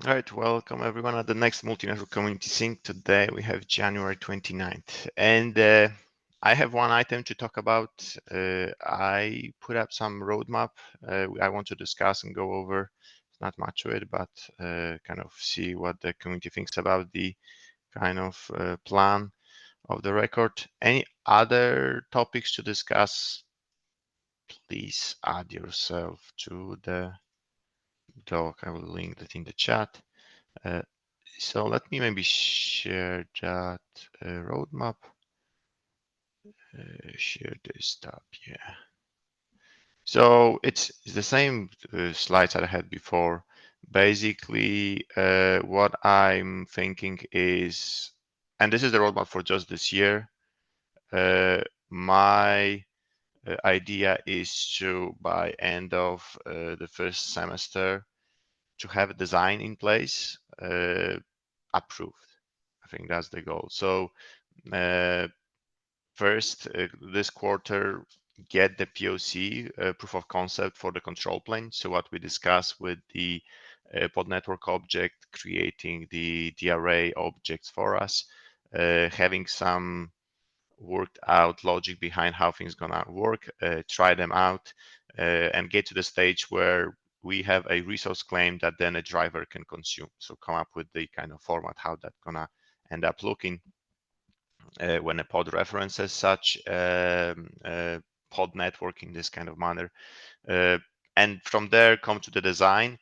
All right, welcome everyone at the next Multi-Network Community Sync. Today we have January 29th, and I have one item to talk about. I put up some roadmap I want to discuss and go over. It's not much of it, but kind of see what the community thinks about the kind of plan of the record. Any other topics to discuss? Please add yourself to the doc. I will link that in the chat. Uh, so let me maybe share that roadmap. Share this tab, yeah. So it's the same slides that I had before. Basically, what I'm thinking is, and this is the roadmap for just this year. My idea is to, by end of the first semester, to have a design in place, approved. I think that's the goal. So first, this quarter, get the POC, proof of concept for the control plane. So what we discussed with the pod network object, creating the array objects for us, having some worked out logic behind how things gonna work, try them out, and get to the stage where we have a resource claim that then a driver can consume. So come up with the kind of format how that gonna end up looking when a pod references such pod network in this kind of manner. And from there come to the design.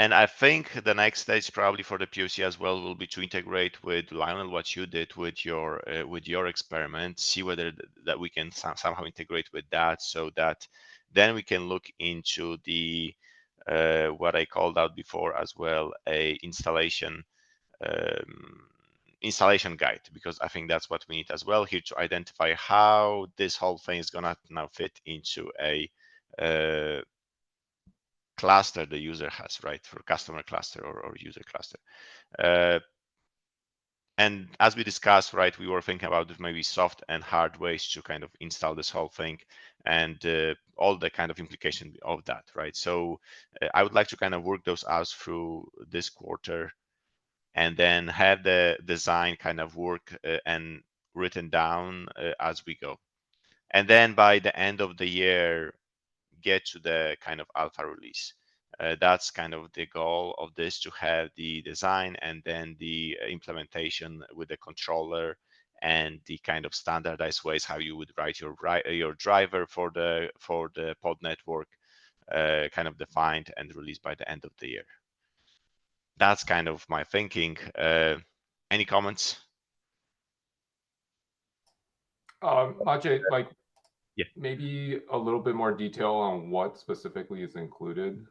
And I think the next stage probably for the POC as well will be to integrate with Lionel what you did with your experiment, see whether that we can somehow integrate with that, so that then we can look into the what I called out before as well, a installation guide, because I think that's what we need as well here to identify how this whole thing is gonna now fit into a cluster the user has, right, for customer cluster or user cluster. And as we discussed, right, we were thinking about maybe soft and hard ways to kind of install this whole thing and all the kind of implication of that, right? So I would like to kind of work those out through this quarter and then have the design kind of work and written down as we go. And then by the end of the year, get to the kind of alpha release. That's kind of the goal of this, to have the design and then the implementation with the controller and the kind of standardized ways how you would write your driver for the pod network, kind of defined and released by the end of the year. That's kind of my thinking. Any comments? Ajay, like Yeah. maybe a little bit more detail on what specifically is included.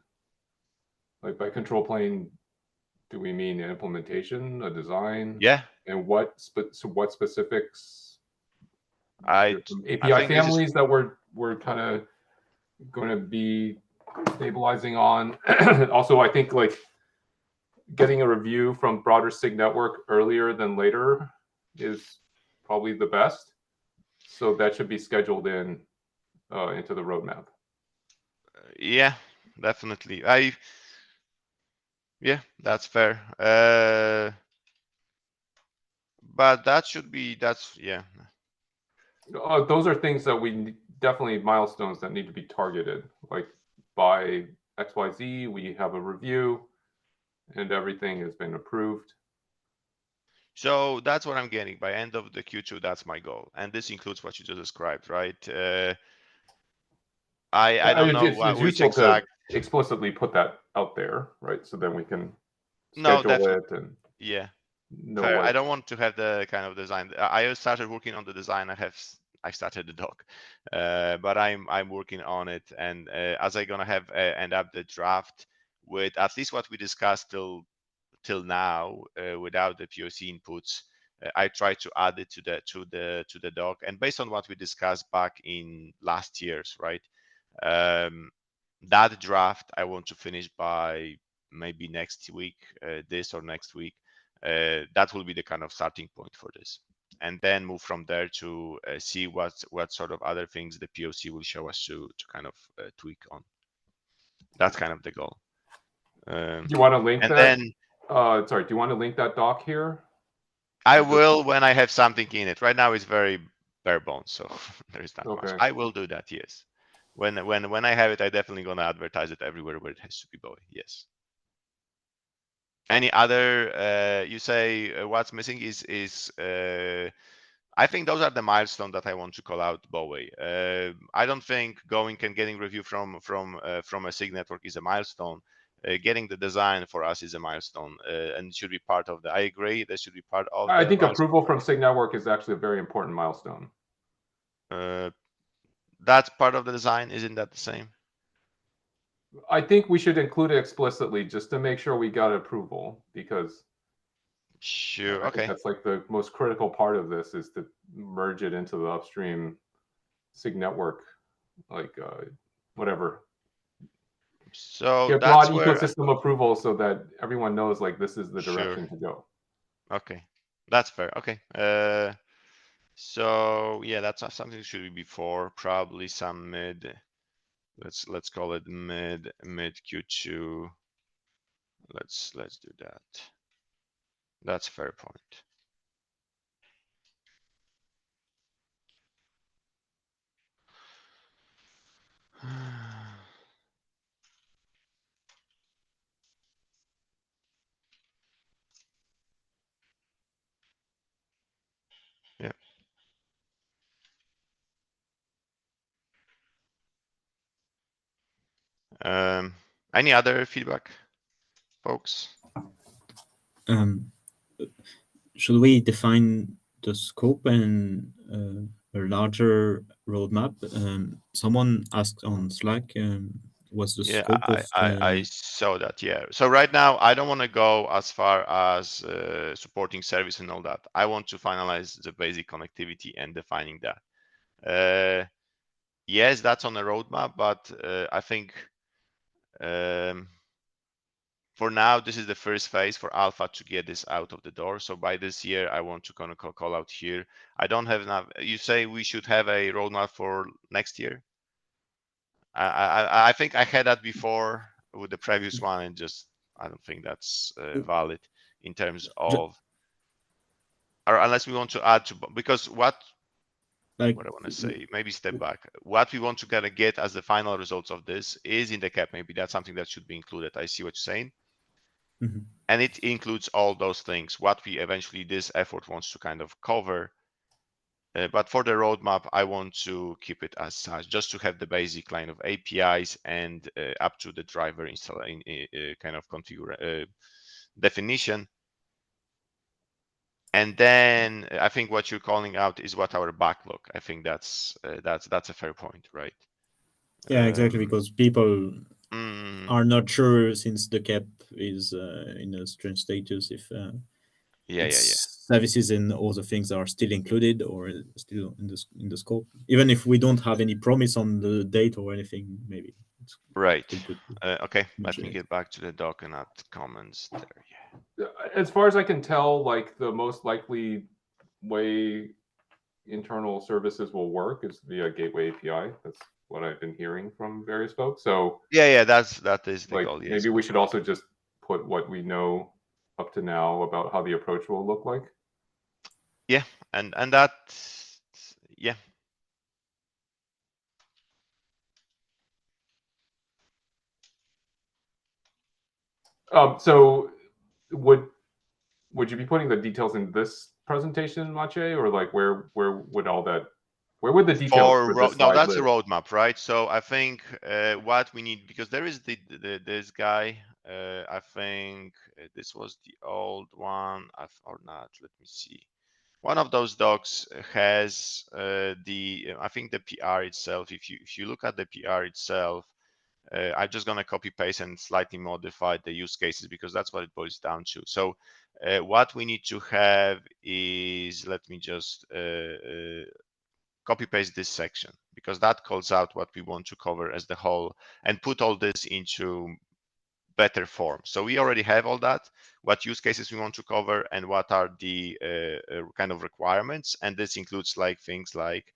Like by control plane, do we mean an implementation, a design, Yeah. and what specifics? I I API think this is families that we're kind of going to be stabilizing on. Also, I think like getting a review from broader SIG network earlier than later is probably the best. So that should be scheduled in into the roadmap. yeah, definitely. Yeah, that's fair. But that should be yeah. Those are things that we definitely milestones that need to be targeted. Like by XYZ, we have a review and everything has been approved. So that's what I'm getting by end of the Q2. That's my goal, and this includes what you just described, right? I don't know It's which useful to exact. explicitly put that out there, right? So then we can No, schedule definitely. it and Yeah, know fair. I what. don't want to have the kind of design. I started working on the design. I started the doc, but I'm working on it, and as I gonna have end up the draft with at least what we discussed till now, without the POC inputs. I try to add it to the doc, and based on what we discussed back in last year's, right? That draft I want to finish by maybe next week, this or next week. That will be the kind of starting point for this, and then move from there to see what sort of other things the POC will show us to kind of tweak on. That's kind of the goal. Do you want to link and that? then Sorry, do you want to link that doc here? I will when I have something in it. Right now it's very bare bones, so there is not much. Okay. I will do that, yes. When I have it, I definitely gonna advertise it everywhere where it has to be Bowie. Yes. Any other? You say what's missing is. I think those are the milestones that I want to call out Bowie. I don't think going and getting review from a SIG network is a milestone. Getting the design for us is a milestone and should be part of the. I agree, that should be part of I the think milestone. approval from SIG network is actually a very important milestone. That's part of the design. Isn't that the same? I think we should include it explicitly just to make sure we got approval, because Sure. I think Okay. that's like the most critical part of this, is to merge it into the upstream SIG network, like whatever. So Get broad that's where. ecosystem approval so that everyone knows like this is the Sure. direction to go. Okay, that's fair. Okay. So yeah, that's something that should be before, probably some mid. Let's call it mid Q2. Let's do that. That's a fair point. Yeah. Any other feedback, folks? Should we define the scope and a larger roadmap? Someone asked on Slack, what's the Yeah, scope of I the... saw that. Yeah. So right now, I don't want to go as far as supporting service and all that. I want to finalize the basic connectivity and defining that. Yes, that's on the roadmap, but I think for now, this is the first phase for Alpha to get this out of the door. So by this year, I want to kind of call out here. I don't have enough. You say we should have a roadmap for next year. I think I had that before with the previous one, and just I don't think that's valid in terms of, or unless we want to add to, because what I want to say, maybe step back. What we want to kind of get as the final results of this is in the cap. Maybe that's something that should be included. I see what you're saying. Mm-hmm. And it includes all those things, what we eventually this effort wants to kind of cover. But for the roadmap, I want to keep it as such, just to have the basic line of APIs and up to the driver installing kind of configure definition. And then I think what you're calling out is what our backlog. I think that's a fair point, right? Yeah, exactly, because people are not sure, since the cap is in a strange status, if services and other things are still included or still in the scope. Even if we don't have any promise on the date or anything, maybe it's right. still good. Okay, let me get back to the doc and add comments there. Yeah. As far as I can tell, like the most likely way internal services will work is via gateway API. That's what I've been hearing from various folks. So yeah, that is the like goal. Yes, maybe we should also just put what we know up to now about how the approach will look like. Yeah, and that, yeah. So would you be putting the details in this presentation, Maciej, or like where would all that, where would the details for this no, slide that's live? a roadmap, right? So I think what we need, because there is this guy, I think this was the old one, or not, let me see. One of those docs has I think the PR itself. If you look at the PR itself, I'm just gonna copy paste and slightly modify the use cases, because that's what it boils down to. So what we need to have is, let me just copy paste this section, because that calls out what we want to cover as the whole, and put all this into better form. So we already have all that, what use cases we want to cover and what are the kind of requirements. And this includes like things like,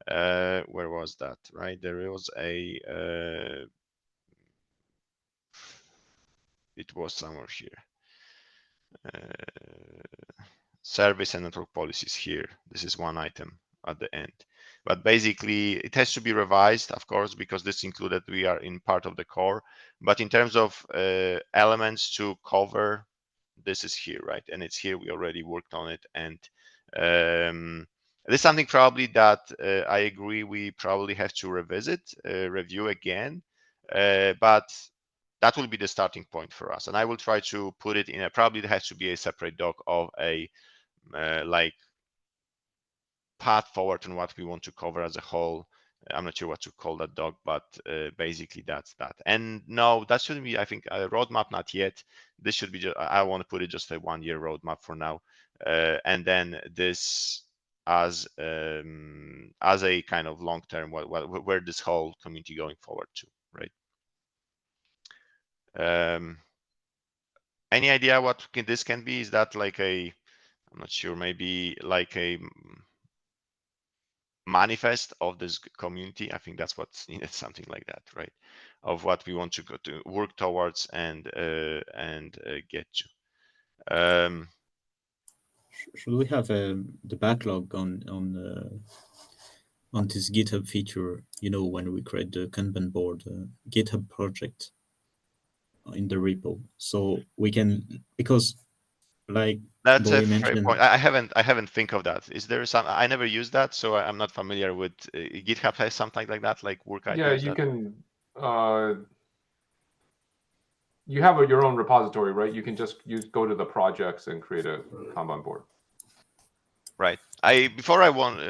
where was that, right? There was a, it was somewhere here. Service and network policies here. This is one item at the end. But basically, it has to be revised, of course, because this included we are in part of the core. But in terms of elements to cover, this is here, right? And it's here. We already worked on it, and this is something probably that I agree we probably have to revisit, review again. But that will be the starting point for us, and I will try to put it in a, probably it has to be a separate doc of a like path forward and what we want to cover as a whole. I'm not sure what to call that doc, but basically that's that. And no, that shouldn't be, I think, a roadmap, not yet. This should be just, I want to put it just a 1-year roadmap for now, and then this as a kind of long term where this whole community going forward to, right? Any idea what this can be? Is that like a, I'm not sure, maybe like a manifest of this community? I think that's what's needed, something like that, right? Of what we want to go to work towards and get to. Should we have the backlog on this GitHub feature? You know, when we create the Kanban board GitHub project in the repo, so we can, because like that's Boy a fair mentioned, point. I haven't think of that. Is there some? I never used that, so I'm not familiar with GitHub has something like that, like work items. Yeah, you can. You have your own repository, right? You can just go to the projects and create a Kanban board. Right. Before I want.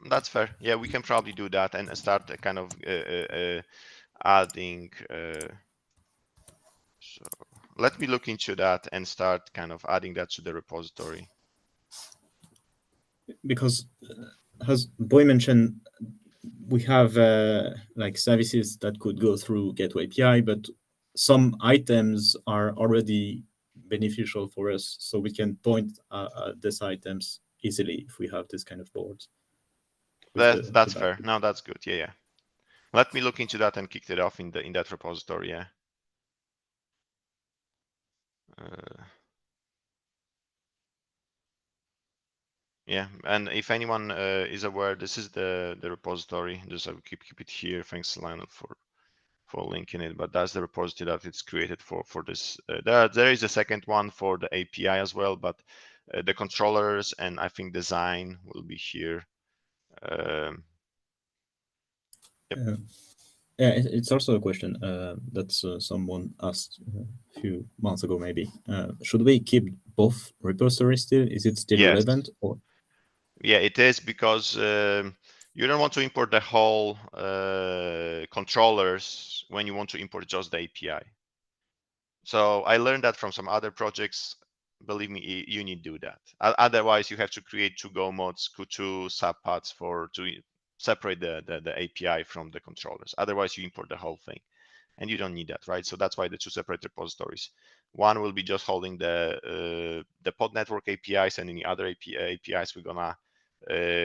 That's fair. Yeah, we can probably do that and start kind of adding. So let me look into that and start kind of adding that to the repository. because as Boy mentioned, we have like services that could go through Gateway API, but some items are already beneficial for us, so we can point at these items easily if we have this kind of boards. That's fair. No, that's good. Yeah. Let me look into that and kick it off in that repository. Yeah. Yeah, and if anyone is aware, this is the repository. Just I will keep it here. Thanks, Lionel, for linking it. But that's the repository that it's created for this. There is a second one for the API as well, but the controllers and I think design will be here. Yep. Yeah, it's also a question that someone asked a few months ago, maybe. Should we keep both repositories still? Is it still relevant? Or? Yeah, it is, because you don't want to import the whole controllers when you want to import just the API. So I learned that from some other projects. Believe me, you need to do that. Otherwise, you have to create 2 Go mods, 2 subpaths to separate the API from the controllers. Otherwise, you import the whole thing, and you don't need that, right? So that's why the 2 separate repositories. One will be just holding the pod network APIs, and any other APIs we're gonna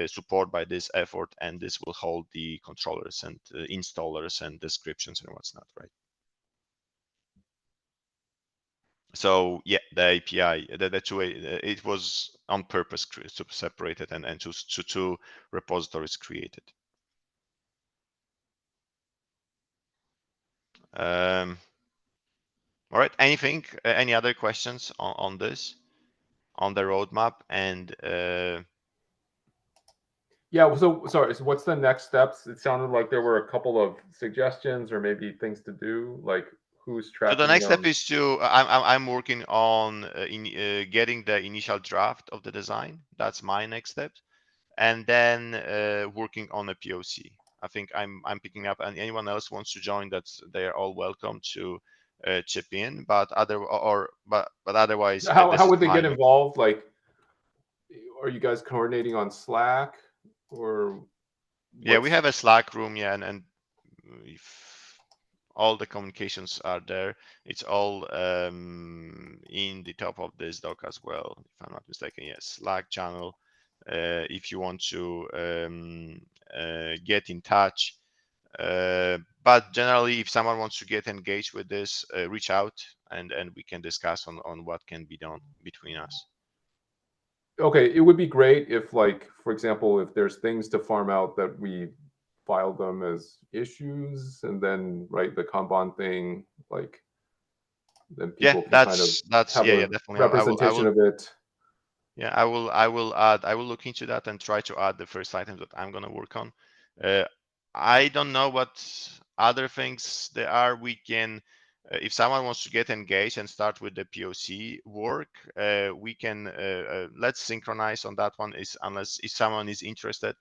support by this effort, and this will hold the controllers and installers and descriptions and what's not, right? So yeah, the API, the 2, it was on purpose to separate it and to 2 repositories created. All right. Any other questions on this, on the roadmap? And yeah. So sorry. So what's the next steps? It sounded like there were a couple of suggestions or maybe things to do. Like who's tracking? So the next step is to I'm working on getting the initial draft of the design. That's my next step, and then working on a POC. I think I'm picking up, and anyone else wants to join, they are all welcome to chip in. But otherwise, how would they get involved? Like, are you guys coordinating on Slack or? Yeah, we have a Slack room. Yeah, and if all the communications are there, it's all in the top of this doc as well, if I'm not mistaken. Yes, Slack channel. If you want to get in touch, But generally, if someone wants to get engaged with this, reach out and we can discuss on what can be done between us. Okay, it would be great if, like, for example, if there's things to farm out, that we file them as issues, and then write the Kanban thing, like, then Yeah, people can kind of that's have yeah, a definitely. representation of it. Yeah, I will look into that and try to add the first items that I'm gonna work on. I don't know what other things there are. We can, if someone wants to get engaged and start with the POC work, we can let's synchronize on that one. Is unless if someone is interested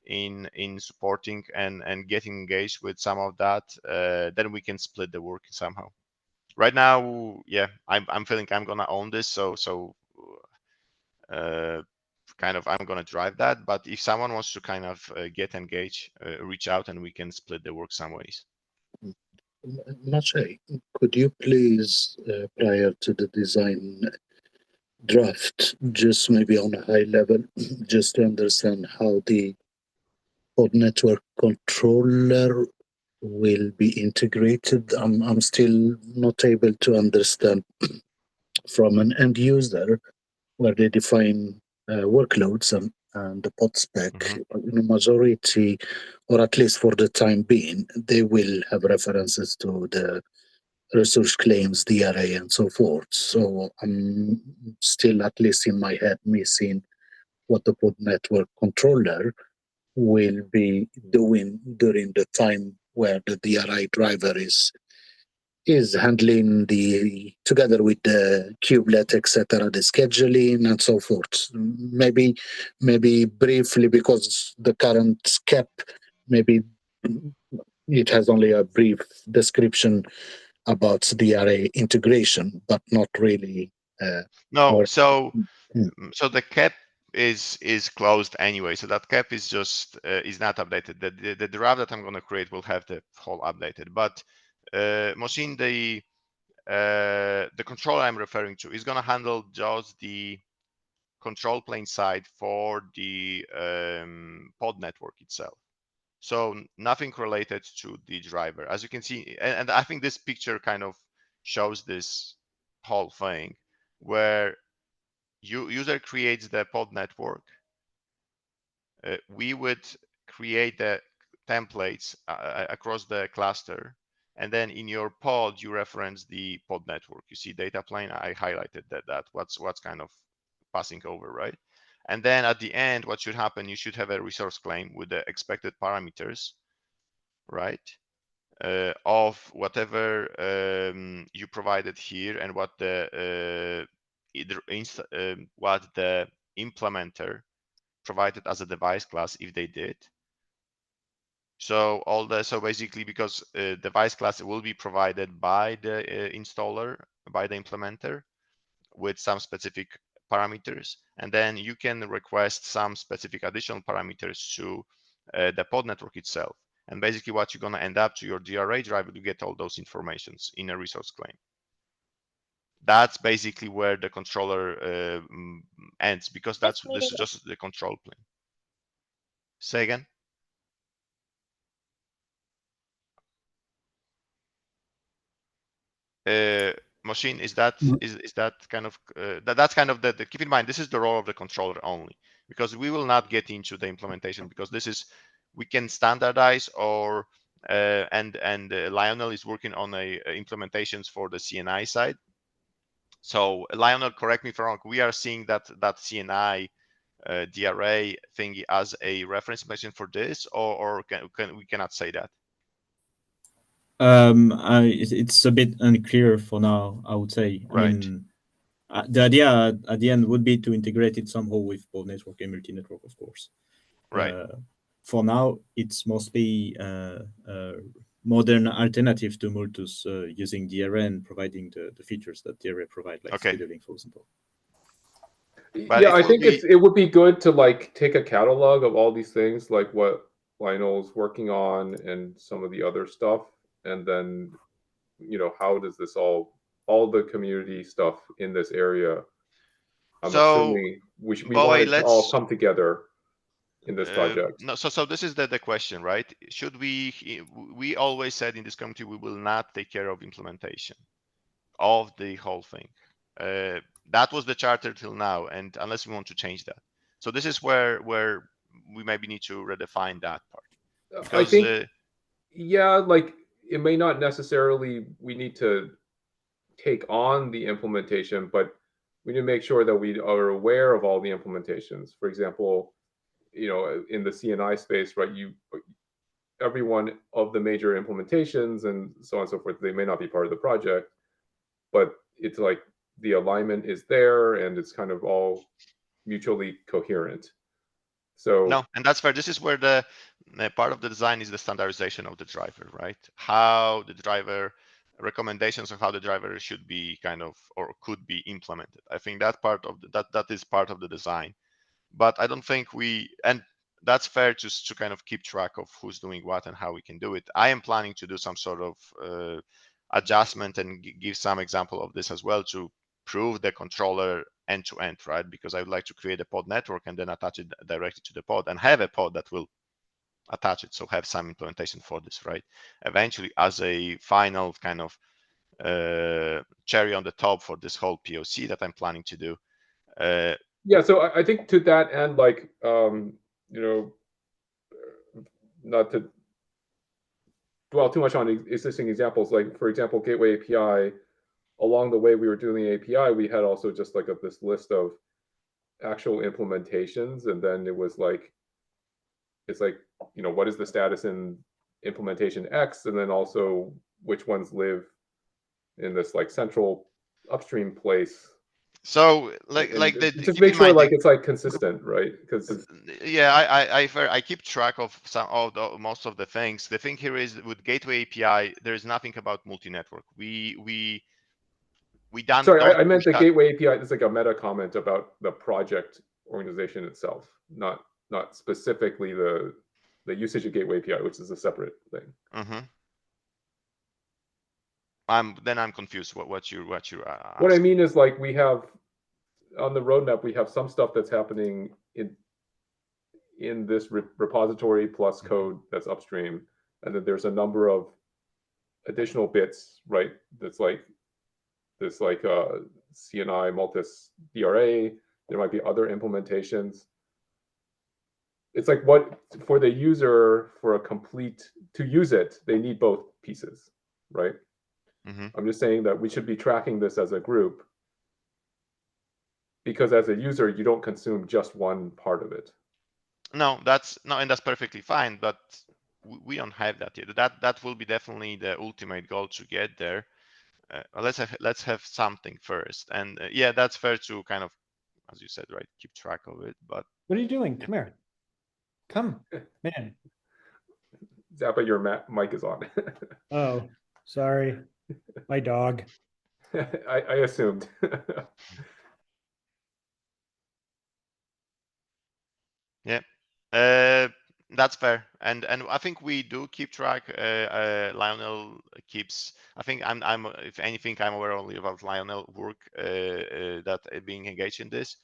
in supporting and getting engaged with some of that, then we can split the work somehow. Right now, yeah, I'm feeling I'm gonna own this, so kind of I'm gonna drive that. But if someone wants to kind of get engaged, reach out and we can split the work some ways. Maciej, could you please, prior to the design draft, just maybe on a high level, just to understand how the pod network controller will be integrated? I'm still not able to understand from an end user where they define workloads and the pod spec. In the majority, or at least for the time being, they will have references to the resource claims, DRA, and so forth. So I'm still, at least in my head, missing what the pod network controller will be doing during the time where the DRI driver is handling the, together with the kubelet, etc., the scheduling and so forth. Maybe briefly, because the current CAP, maybe it has only a brief description about DRA integration, but not really. No, so the CAP is closed anyway. So that CAP is just is not updated. The draft that I'm going to create will have the whole updated. But Mohsin, the controller I'm referring to is going to handle just the control plane side for the pod network itself. So nothing related to the driver. As you can see, and I think this picture kind of shows this whole thing, where user creates the pod network. We would create the templates across the cluster, and then in your pod you reference the pod network. You see data plane. I highlighted that what's kind of passing over, right? And then at the end, what should happen? You should have a resource claim with the expected parameters, right? Of whatever you provided here, and what the what the implementer provided as a device class, if they did. So basically, because device class will be provided by the installer, by the implementer, with some specific parameters, and then you can request some specific additional parameters to the pod network itself. And basically what you're going to end up to your DRA driver to get all those informations in a resource claim. That's basically where the controller ends, because this is just the control plane. Say again? Mohsin, is that kind of that's kind of the keep in mind, this is the role of the controller only, because we will not get into the implementation, because this is, we can standardize, or and Lionel is working on implementations for the CNI side. So Lionel, correct me if I'm wrong, we are seeing that CNI DRA thingy as a reference implementation for this, or we cannot say that? It's a bit unclear for now, I would say. Right. I mean, the idea at the end would be to integrate it somehow with pod network and multi-network, of course. Right. For now, it's mostly modern alternative to Multus, using DRA and providing the features that DRA provide, like scheduling, for example. But yeah, I think it would be good to, like, take a catalog of all these things, like what Lionel's working on and some of the other stuff, and then, you know, how does this all the community stuff in this area, I'm assuming we want it to all come together. in this project? No, so this is the question, right? Should we always said in this committee we will not take care of implementation of the whole thing. That was the charter till now, and unless we want to change that. So this is where we maybe need to redefine that part. Because, I think, yeah, like it may not necessarily we need to take on the implementation, but we need to make sure that we are aware of all the implementations. For example, you know, in the CNI space, right? Every one of the major implementations and so on and so forth, they may not be part of the project, but it's like the alignment is there and it's kind of all mutually coherent. So no, and that's fair. This is where the part of the design is the standardization of the driver, right? How the driver recommendations of how the driver should be kind of or could be implemented. I think that part of that is part of the design, but I don't think and that's fair to kind of keep track of who's doing what and how we can do it. I am planning to do some sort of adjustment and give some example of this as well to prove the controller end to end, right? Because I would like to create a pod network and then attach it directly to the pod and have a pod that will attach it. So have some implementation for this, right? Eventually, as a final kind of cherry on the top for this whole POC that I'm planning to do. Yeah, so I think to that end, like, you know, not to dwell too much on existing examples, like for example, Gateway API, along the way we were doing the API, we had also just like this list of actual implementations. And then it was like, it's like, you know, what is the status in implementation X? And then also which ones live in this like central upstream place. So just make sure like it's like consistent, right? Because yeah, I keep track of most of the things. The thing here is with Gateway API, there is nothing about multi-network. We done. Sorry, I meant the Gateway API. It's like a meta comment about the project organization itself, not specifically the usage of Gateway API, which is a separate thing. Mm-hmm. I'm confused. What you What I mean is like we have on the roadmap we have some stuff that's happening in this repository plus code that's upstream, and then there's a number of additional bits, right? That's like this like CNI Multis DRA. There might be other implementations. It's like what for the user for a complete to use it, they need both pieces, right? Mm-hmm. I'm just saying that we should be tracking this as a group because as a user, you don't consume just one part of it. No, and that's perfectly fine, but we don't have that yet. That will be definitely the ultimate goal to get there. Let's have something first, and yeah, that's fair to kind of, as you said, right, keep track of it. But what are you doing? Come here. Come, man. Zappa, your mic is on. Oh, sorry. My dog. I assumed. Yeah, that's fair, and I think we do keep track. Lionel keeps. I think I'm if anything, I'm aware only about Lionel work that being engaged in this,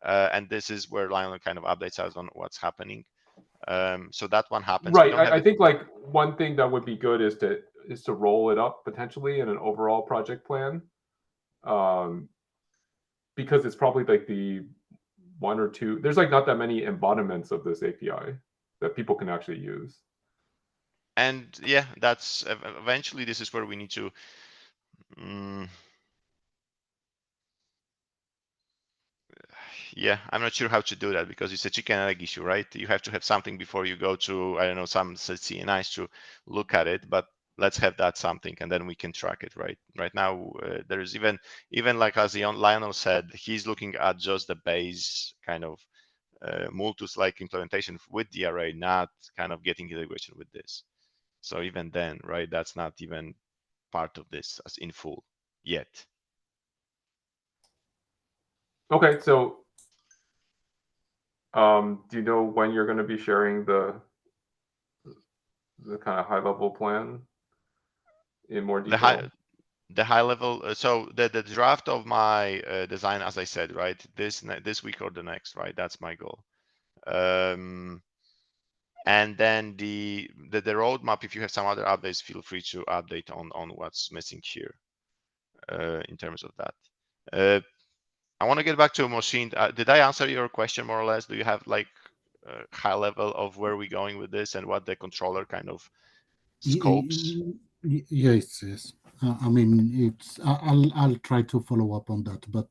and this is where Lionel kind of updates us on what's happening. So that one happens. Right. I think like one thing that would be good is to roll it up potentially in an overall project plan, because it's probably like the one or two. There's like not that many embodiments of this API that people can actually use. And yeah, that's eventually this is where we need to. Yeah, I'm not sure how to do that because it's a chicken and egg issue, right? You have to have something before you go to, I don't know, some CNIs to look at it, but let's have that something and then we can track it, right? Right now, there's even like as Lionel said, he's looking at just the base kind of Multus-like implementation with the array, not kind of getting integration with this. So even then, right, that's not even part of this as in full yet. Okay, so do you know when you're going to be sharing the kind of high level plan in more detail? The high level. So the draft of my design, as I said, right, this week or the next, right? That's my goal. And then the roadmap, if you have some other updates, feel free to update on what's missing here in terms of that. I want to get back to machine. Did I answer your question more or less? Do you have like a high level of where we're going with this and what the controller kind of scopes? Yes, yes. I mean, I'll try to follow up on that, but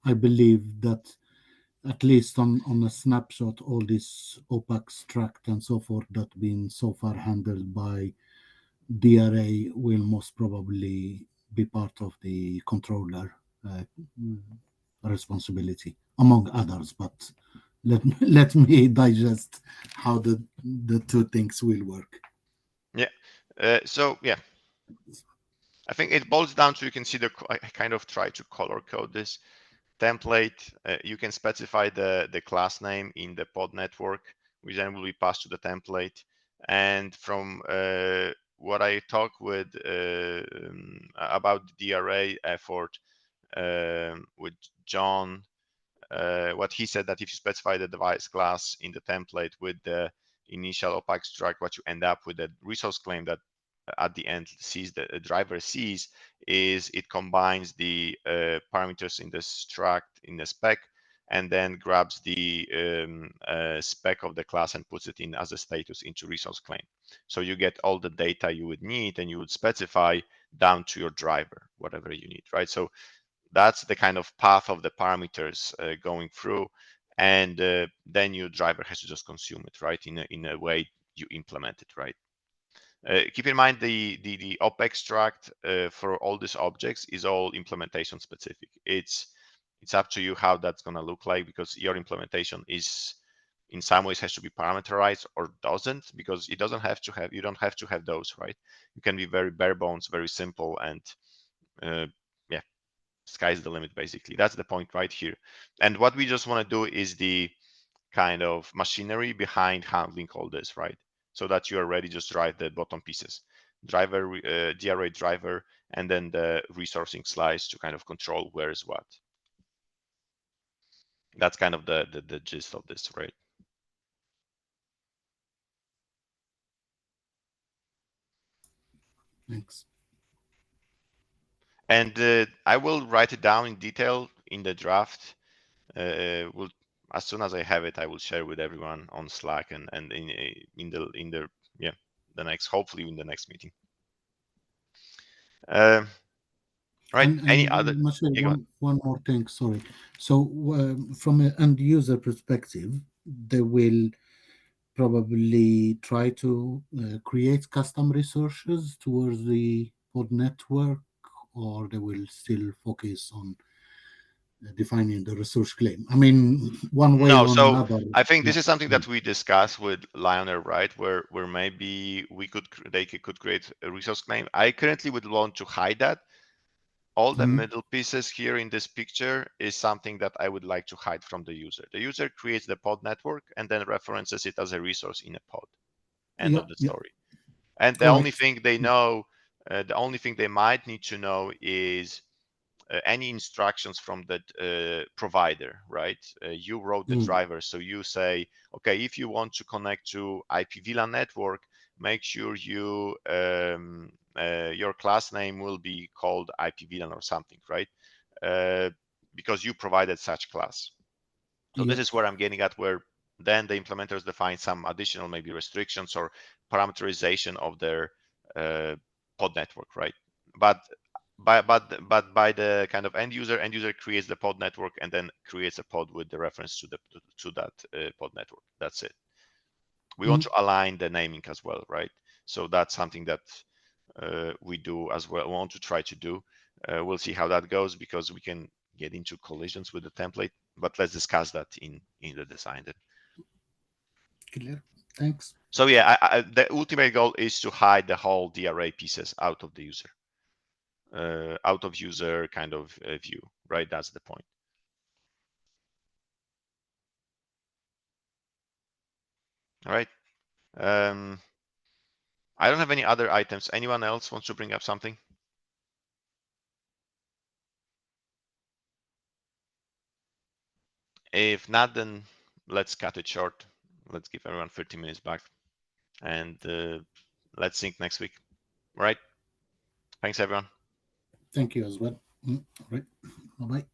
I believe that at least on a snapshot, all this OPAC extract and so forth that been so far handled by DRA will most probably be part of the controller responsibility, among others. But let me digest how the two things will work. Yeah. So yeah, I think it boils down to, you can see I kind of try to color code this template. You can specify the class name in the pod network, which then will be passed to the template. And from what I talked with about the DRA effort with John, what he said, that if you specify the device class in the template with the initial OPAC extract, what you end up with, the resource claim that at the end sees the driver sees, is it combines the parameters in the struct in the spec and then grabs the spec of the class and puts it in as a status into resource claim. So you get all the data you would need, and you would specify down to your driver whatever you need, right? So that's the kind of path of the parameters going through, and then your driver has to just consume it, right? In a way you implement it, right? Keep in mind the op extract for all these objects is all implementation specific. It's up to you how that's going to look like, because your implementation is in some ways has to be parameterized or doesn't, because it doesn't have to have, you don't have to have those, right? You can be very bare bones, very simple, and yeah, sky's the limit basically. That's the point right here. And what we just want to do is the kind of machinery behind handling all this, right? So that you are ready, just drive the bottom pieces, driver, DRA driver, and then the resourcing slice to kind of control where is what. That's kind of the gist of this, right? Thanks. And I will write it down in detail in the draft. As soon as I have it, I will share with everyone on Slack and in the yeah, the next, hopefully in the next meeting. Right. Any other? Marcel, Yeah, one more thing. Sorry. So from an end user perspective, they will probably try to create custom resources towards the pod network, or they will still focus on defining the resource claim. I mean, one way no, or so another. I think this Yeah. is something that we discussed with Lionel, right? Where maybe they could create a resource claim. I currently would want to hide that. All the middle pieces here in this picture is something that I would like to hide from the user. The user creates the pod network and then references it as a resource in a pod. End of the story. And the only thing they know, the only thing they might need to know is any instructions from the provider, right? You wrote the driver, so you say, okay, if you want to connect to IP VLAN network, make sure you your class name will be called IP VLAN or something, right? Because you provided such class. So this is where I'm getting at, where then the implementers define some additional maybe restrictions or parameterization of their pod network, right? But by the kind of end user creates the pod network and then creates a pod with the reference to that pod network. That's it. We want to align the naming as well, right? So that's something that we do as well. We want to try to do. We'll see how that goes, because we can get into collisions with the template, but let's discuss that in the design then. Clear. Thanks. So yeah, the ultimate goal is to hide the whole DRA pieces out of the user, out of user kind of view, right? That's the point. All right. I don't have any other items. Anyone else wants to bring up something? If not, then let's cut it short. let's give everyone 30 minutes back, and let's sync next week. All right. Thanks, everyone. Thank you as well. All right. Bye bye.